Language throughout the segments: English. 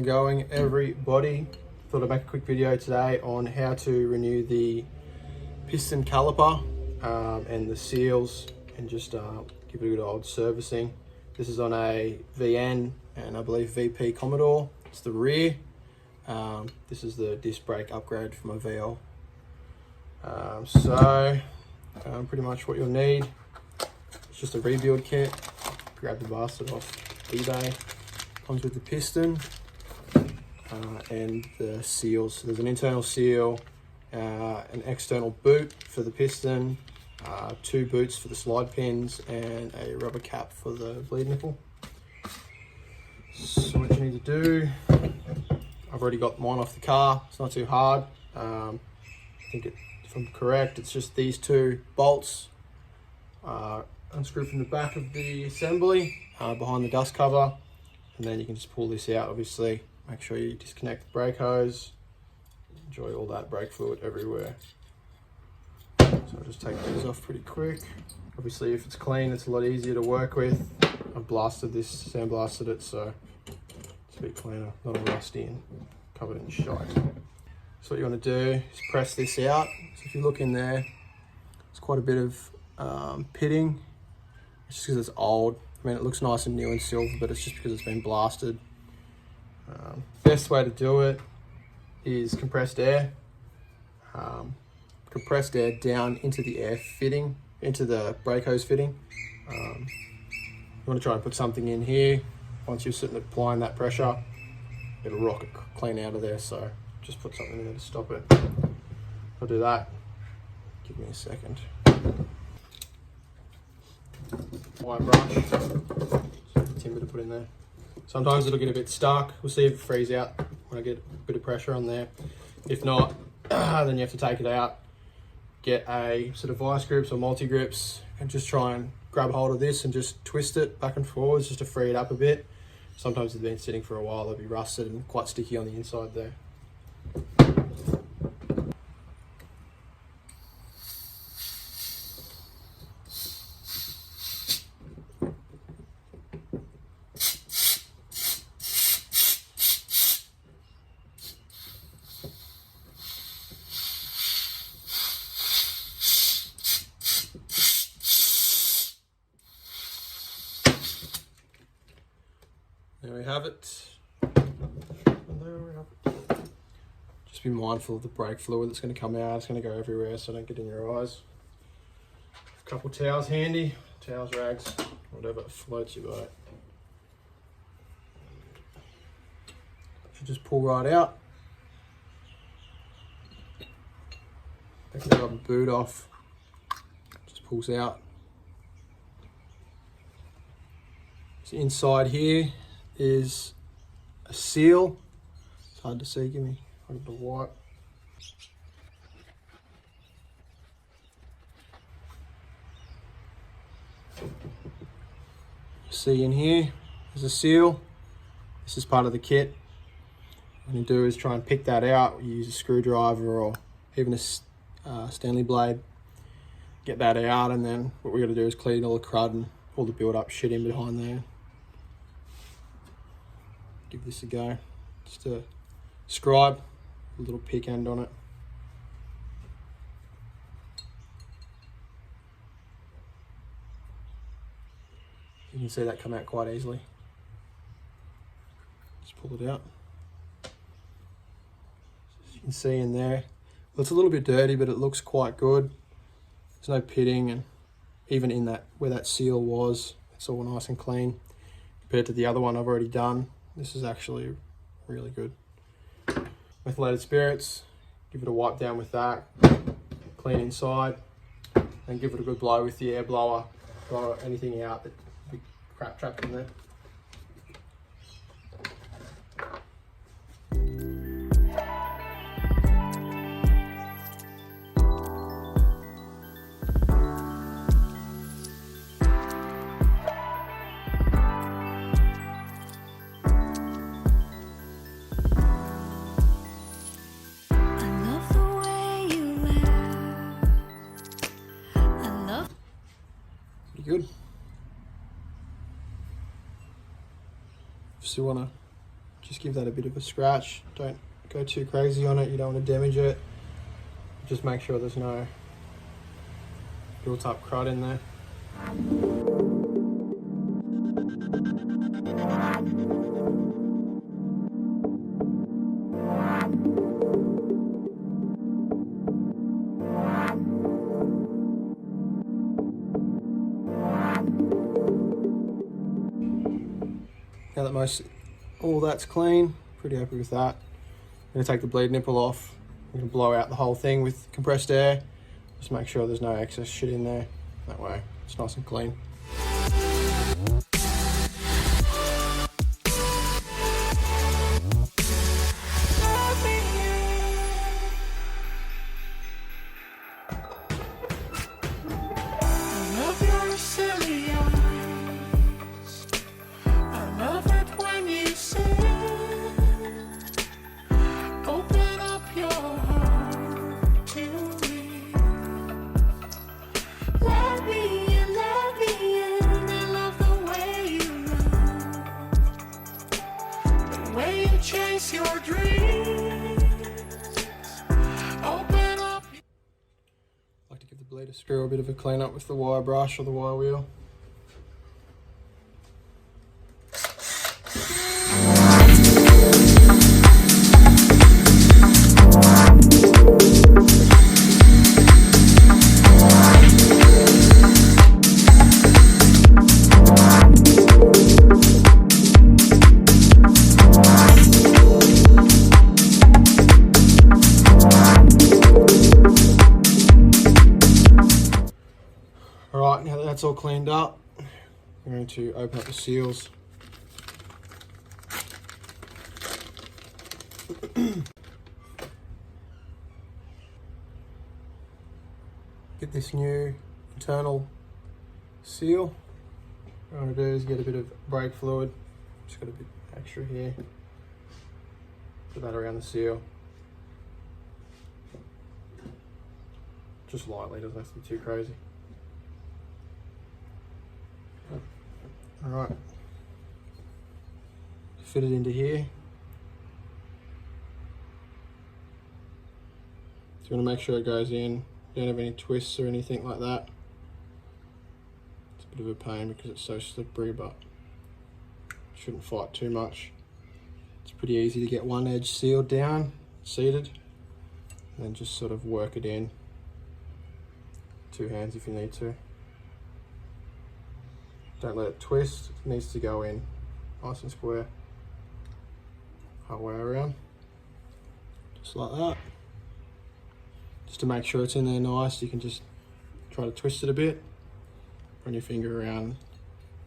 it going, everybody? Thought I'd make a quick video today on how to renew the piston caliper and the seals, and just give it a good old servicing. This is on a VN and I believe VP Commodore. It's the rear. This is the disc brake upgrade for my VL. Pretty much what you'll need, it's just a rebuild kit. Grab the bastard off eBay. Comes with the piston and the seals. So there's an internal seal, an external boot for the piston, 2 boots for the slide pins, and a rubber cap for the bleed nipple. So what you need to do, I've already got mine off the car. It's not too hard. I think if I'm correct, it's just these 2 bolts. Unscrew from the back of the assembly behind the dust cover, and then you can just pull this out. Obviously, make sure you disconnect the brake hose. Enjoy all that brake fluid everywhere. So I'll just take these off pretty quick. Obviously, if it's clean, it's a lot easier to work with. I've blasted this, sandblasted it, so it's a bit cleaner, not all rusty and covered in shite. So what you want to do is press this out. So if you look in there, it's quite a bit of pitting. It's just because it's old. I mean, it looks nice and new and silver, but it's just because it's been blasted. Best way to do it is compressed air. Compressed air down into the air fitting, into the brake hose fitting. You want to try and put something in here. Once you're sitting applying that pressure, it'll rock it clean out of there. So just put something in there to stop it. I'll do that. Give me a second. Wire brush, timber to put in there. Sometimes it'll get a bit stuck. We'll see if it frees out when I get a bit of pressure on there. If not, then you have to take it out, get a set of vice grips or multi grips, and just try and grab hold of this and just twist it back and forwards just to free it up a bit. Sometimes it's been sitting for a while, they'll be rusted and quite sticky on the inside there. There we have it. Just be mindful of the brake fluid that's going to come out. It's going to go everywhere, so don't get in your eyes. A couple towels handy, towels, rags, whatever floats your boat. Should just pull right out. Take the rubber boot off. Just pulls out. So inside here is a seal. It's hard to see, give me a bit of white. See in here, there's a seal. This is part of the kit. What you do is try and pick that out. You use a screwdriver or even a Stanley blade. Get that out, and then what we got to do is clean all the crud and all the build up shit in behind there. Give this a go. Just a scribe, a little pick end on it. You can see that come out quite easily. Just pull it out. As you can see in there, well, it's a little bit dirty, but it looks quite good. There's no pitting, and even in that where that seal was, it's all nice and clean compared to the other one I've already done. This is actually really good. Methylated spirits, give it a wipe down with that, clean inside, and give it a good blow with the air blower, blow anything out that be crap trapped in there. Good. Just want to just give that a bit of a scratch. Don't go too crazy on it, you don't want to damage it. Just make sure there's no built up crud in there. Now that all that's clean, pretty happy with that. I'm going to take the bleed nipple off. I'm going to blow out the whole thing with compressed air. Just make sure there's no excess shit in there. That way it's nice and clean. Chase your dreams. Open up. I like to give the bleeder screw a bit of a clean up with the wire brush or the wire wheel. Alright, now that that's all cleaned up, I'm going to open up the seals. Get this new internal seal. What I'm going to do is get a bit of brake fluid. Just got a bit extra here. Put that around the seal. Just lightly, doesn't have to be too crazy. Alright, fit it into here. So you want to make sure it goes in, don't have any twists or anything like that. It's a bit of a pain because it's so slippery, but shouldn't fight too much. It's pretty easy to get one edge sealed down, seated, and then just sort of work it in. Two hands if you need to. Don't let it twist, it needs to go in nice and square. Whole way around. Just like that. Just to make sure it's in there nice, you can just try to twist it a bit. Run your finger around,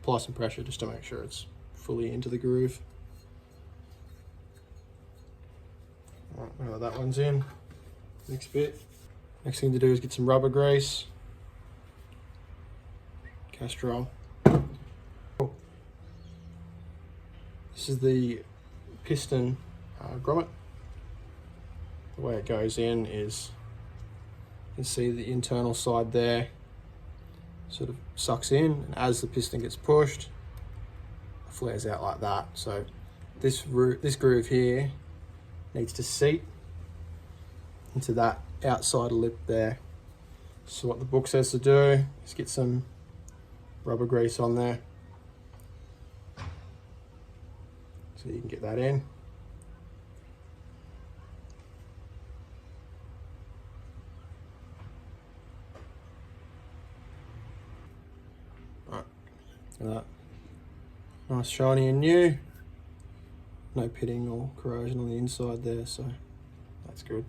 apply some pressure just to make sure it's fully into the groove. Right, now that one's in. Next bit. Next thing to do is get some rubber grease. Castrol. This is the piston grommet. The way it goes in is, you can see the internal side there sort of sucks in, and as the piston gets pushed, it flares out like that. So this groove here needs to seat into that outside lip there. So what the book says to do is get some rubber grease on there. So you can get that in. Right, look at that. Nice shiny and new. No pitting or corrosion on the inside there, so that's good.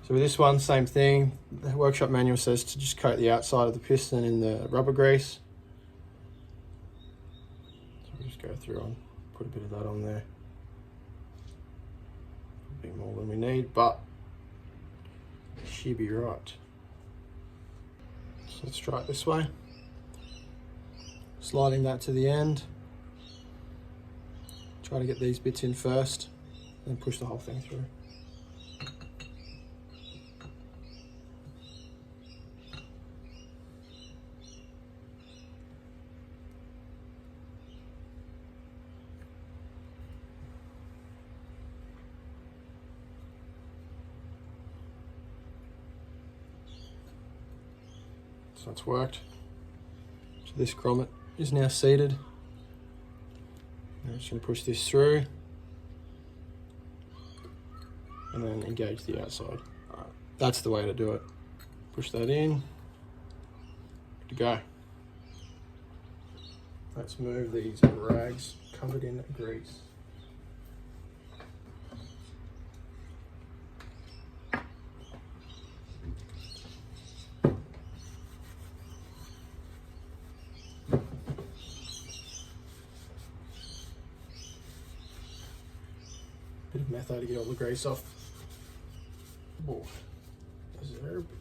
So with this one, same thing. The workshop manual says to just coat the outside of the piston in the rubber grease. So we'll just go through and put a bit of that on there. A bit more than we need, but she'll be right. So let's try it this way. Sliding that to the end. Try to get these bits in first, then push the whole thing through. So it's worked. So this grommet is now seated. I'm just going to push this through and then engage the outside. All right, that's the way to do it. Push that in. Good to go. Let's move these rags covered in grease. Bit of metho to get all the grease off. Oh, is there a bit?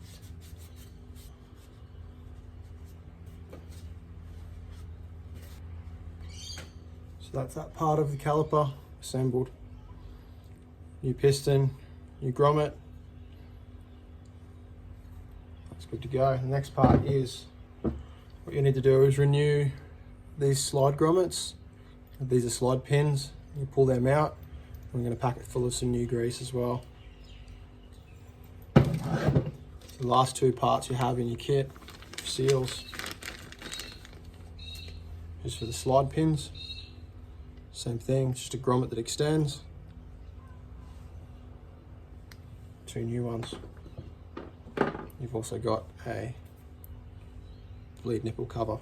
So that's that part of the caliper assembled. New piston, new grommet. That's good to go. The next part is, what you need to do is renew these slide grommets. These are slide pins. You pull them out. I'm going to pack it full of some new grease as well. The last two parts you have in your kit, seals, is for the slide pins. Same thing, just a grommet that extends. Two new ones. You've also got a bleed nipple cover.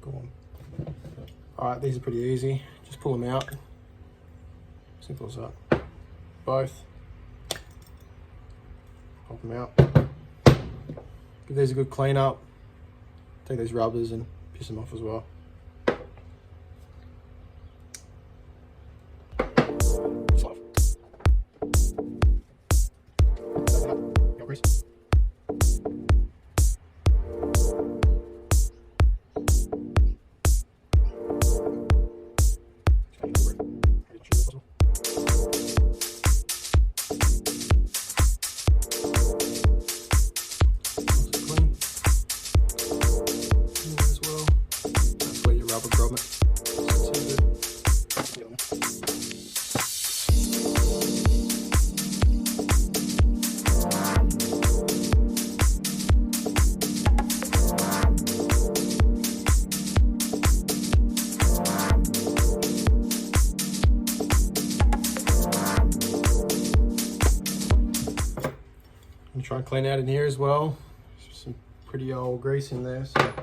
Go on. Alright, these are pretty easy. Just pull them out. Simple as that. Both. Pop them out. Give these a good clean up. Take these rubbers and piss them off as well. Try and clean out in here as well. There's some pretty old grease in there, so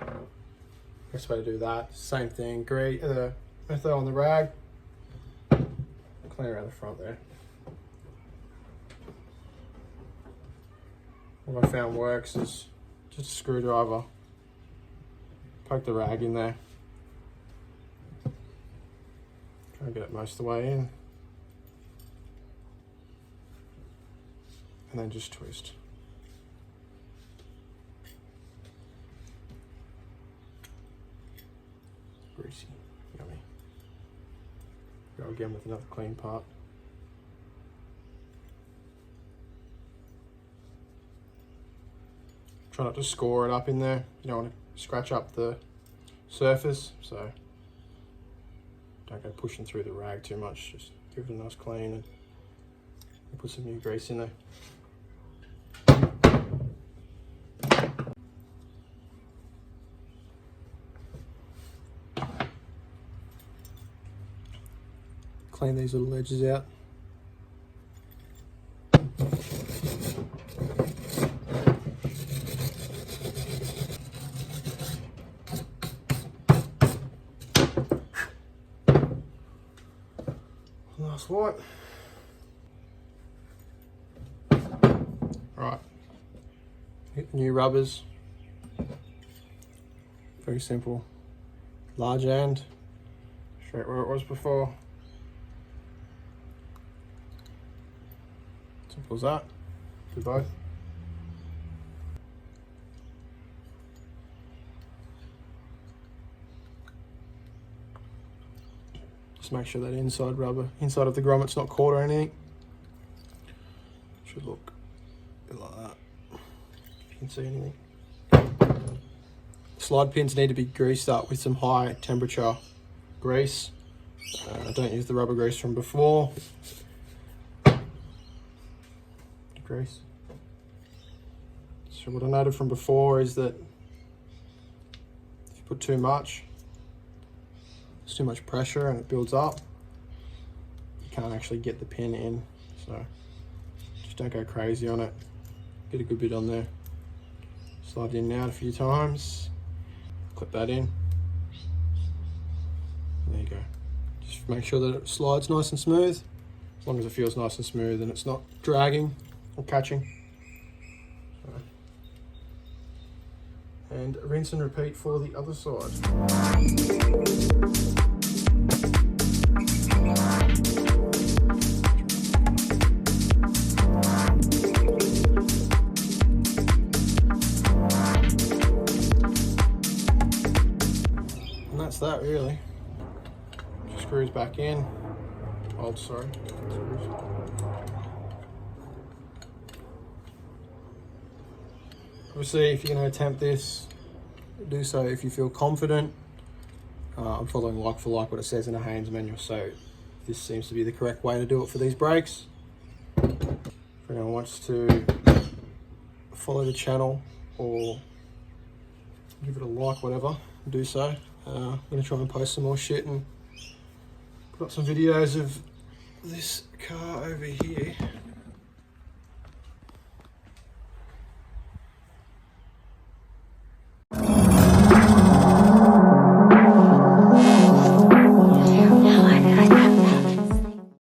best way to do that. Same thing, metho on the rag, clean around the front there. What I found works is just a screwdriver, poke the rag in there, try and get it most of the way in, and then just twist. Greasy, yummy. Go again with another clean part. Try not to score it up in there. You don't want to scratch up the surface, so don't go pushing through the rag too much. Just give it a nice clean and put some new grease in there. Clean these little edges out. Last wipe. Right. Hit the new rubbers. Very simple. Large end. Straight where it was before. Simple as that. Do both. Just make sure that inside of the grommet's not caught or anything. Should look a bit like that, if you can see anything. Slide pins need to be greased up with some high temperature grease. Don't use the rubber grease from before. grease. So what I noted from before is that if you put too much, there's too much pressure and it builds up, you can't actually get the pin in. So just don't go crazy on it. Get a good bit on there. Slide it in and out a few times. Clip that in. There you go. Just make sure that it slides nice and smooth. As long as it feels nice and smooth and it's not dragging or catching. And rinse and repeat for the other side. And that's that really. Just screws back in. Sorry. Screws. Obviously, if you're going to attempt this, do so if you feel confident. I'm following like for like what it says in the Haynes manual, so this seems to be the correct way to do it for these brakes. If anyone wants to follow the channel or give it a like, whatever, do so. I'm going to try and post some more shit and put up some videos of this car over here.